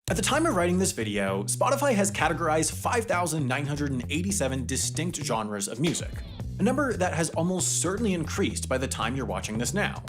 At the time of writing this video, Spotify has categorized 5,987 distinct genres of music, a number that has almost certainly increased by the time you're watching this now.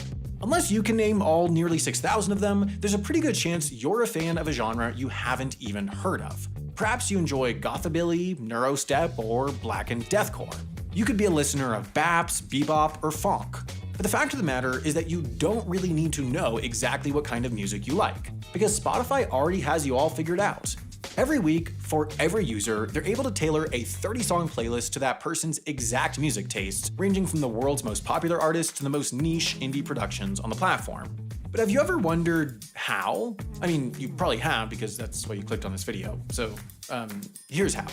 Unless you can name all nearly 6,000 of them, there's a pretty good chance you're a fan of a genre you haven't even heard of. Perhaps you enjoy gothabilly, neurostep, or blackened deathcore. You could be a listener of baps, bebop, or funk. But the fact of the matter is that you don't really need to know exactly what kind of music you like, because Spotify already has you all figured out. Every week, for every user, they're able to tailor a 30-song playlist to that person's exact music tastes, ranging from the world's most popular artists to the most niche indie productions on the platform. But have you ever wondered how? I mean, you probably have because that's why you clicked on this video. So, here's how.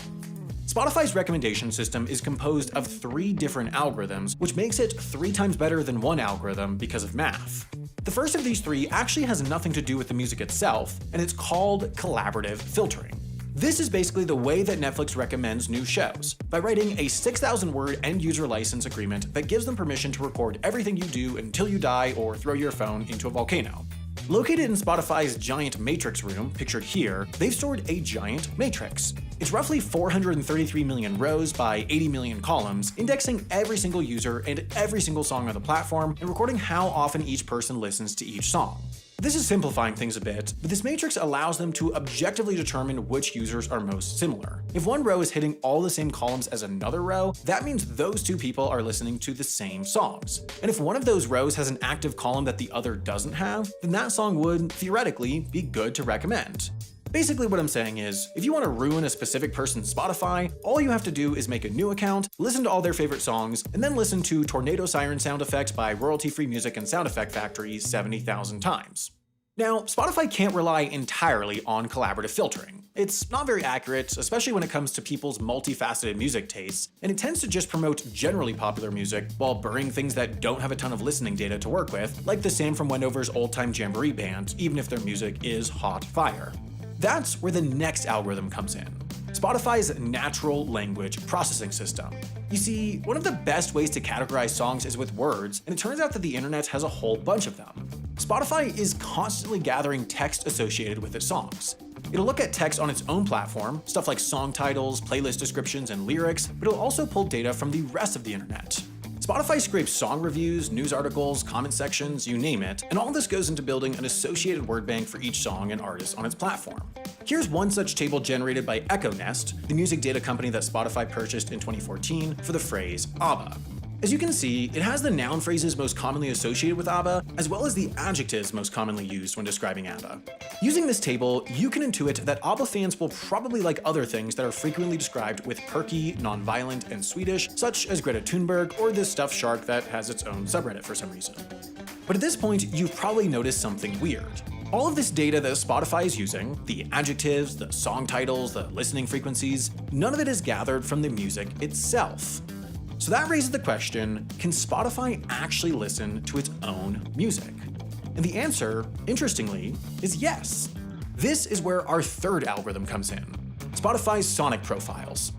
Spotify's recommendation system is composed of 3 different algorithms, which makes it 3 times better than one algorithm because of math. The first of these 3 actually has nothing to do with the music itself, and it's called collaborative filtering. This is basically the way that Netflix recommends new shows, by writing a 6,000-word end-user license agreement that gives them permission to record everything you do until you die or throw your phone into a volcano. Located in Spotify's giant matrix room, pictured here, they've stored a giant matrix. It's roughly 433 million rows by 80 million columns, indexing every single user and every single song on the platform and recording how often each person listens to each song. This is simplifying things a bit, but this matrix allows them to objectively determine which users are most similar. If one row is hitting all the same columns as another row, that means those 2 people are listening to the same songs. And if one of those rows has an active column that the other doesn't have, then that song would, theoretically, be good to recommend. Basically what I'm saying is, if you want to ruin a specific person's Spotify, all you have to do is make a new account, listen to all their favorite songs, and then listen to Tornado Siren sound effects by Royalty Free Music and Sound Effect Factory 70,000 times. Now, Spotify can't rely entirely on collaborative filtering. It's not very accurate, especially when it comes to people's multifaceted music tastes, and it tends to just promote generally popular music while burying things that don't have a ton of listening data to work with, like the Sam from Wendover's Old Time Jamboree Band, even if their music is hot fire. That's where the next algorithm comes in. Spotify's natural language processing system. You see, one of the best ways to categorize songs is with words, and it turns out that the internet has a whole bunch of them. Spotify is constantly gathering text associated with its songs. It'll look at text on its own platform, stuff like song titles, playlist descriptions, and lyrics, but it'll also pull data from the rest of the internet. Spotify scrapes song reviews, news articles, comment sections, you name it, and all this goes into building an associated word bank for each song and artist on its platform. Here's one such table generated by Echo Nest, the music data company that Spotify purchased in 2014, for the phrase ABBA. As you can see, it has the noun phrases most commonly associated with ABBA, as well as the adjectives most commonly used when describing ABBA. Using this table, you can intuit that ABBA fans will probably like other things that are frequently described with perky, non-violent, and Swedish, such as Greta Thunberg or this stuffed shark that has its own subreddit for some reason. But at this point, you've probably noticed something weird. All of this data that Spotify is using, the adjectives, the song titles, the listening frequencies, none of it is gathered from the music itself. So that raises the question, can Spotify actually listen to its own music? And the answer, interestingly, is yes. This is where our third algorithm comes in, Spotify's sonic profiles.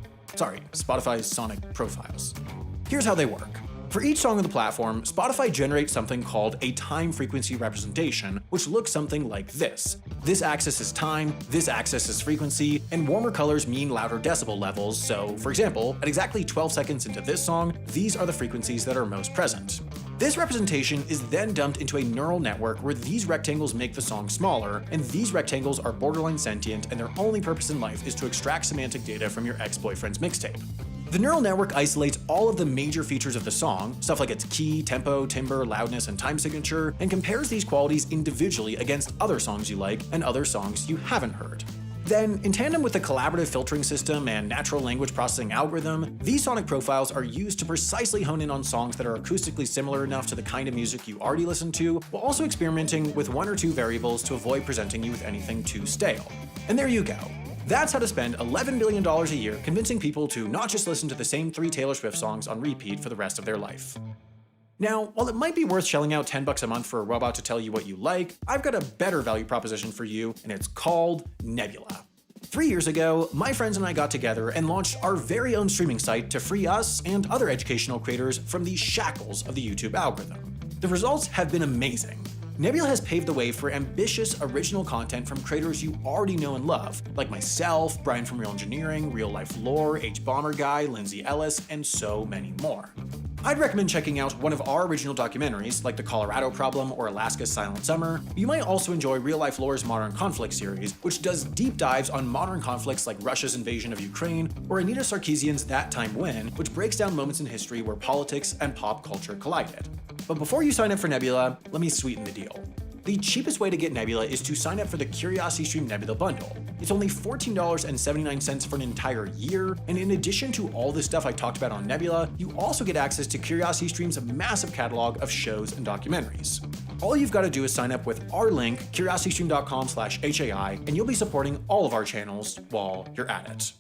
Here's how they work. For each song on the platform, Spotify generates something called a time frequency representation, which looks something like this. This axis is time, this axis is frequency, and warmer colors mean louder decibel levels, so for example, at exactly 12 seconds into this song, these are the frequencies that are most present. This representation is then dumped into a neural network where these rectangles make the song smaller, and these rectangles are borderline sentient and their only purpose in life is to extract semantic data from your ex-boyfriend's mixtape. The neural network isolates all of the major features of the song, stuff like its key, tempo, timbre, loudness, and time signature, and compares these qualities individually against other songs you like and other songs you haven't heard. Then, in tandem with the collaborative filtering system and natural language processing algorithm, these sonic profiles are used to precisely hone in on songs that are acoustically similar enough to the kind of music you already listen to, while also experimenting with 1 or 2 variables to avoid presenting you with anything too stale. And there you go. That's how to spend $11 billion a year convincing people to not just listen to the same 3 Taylor Swift songs on repeat for the rest of their life. Now, while it might be worth shelling out $10 a month for a robot to tell you what you like, I've got a better value proposition for you, and it's called Nebula. 3 years ago, my friends and I got together and launched our very own streaming site to free us and other educational creators from the shackles of the YouTube algorithm. The results have been amazing. Nebula has paved the way for ambitious, original content from creators you already know and love, like myself, Brian from Real Engineering, Real Life Lore, HBomberGuy, Lindsay Ellis, and so many more. I'd recommend checking out one of our original documentaries, like The Colorado Problem or Alaska's Silent Summer. You might also enjoy Real Life Lore's Modern Conflict series, which does deep dives on modern conflicts like Russia's invasion of Ukraine, or Anita Sarkeesian's That Time When, which breaks down moments in history where politics and pop culture collided. But before you sign up for Nebula, let me sweeten the deal. The cheapest way to get Nebula is to sign up for the CuriosityStream Nebula bundle. It's only $14.79 for an entire year, and in addition to all the stuff I talked about on Nebula, you also get access to CuriosityStream's massive catalog of shows and documentaries. All you've got to do is sign up with our link, curiositystream.com/HAI, and you'll be supporting all of our channels while you're at it.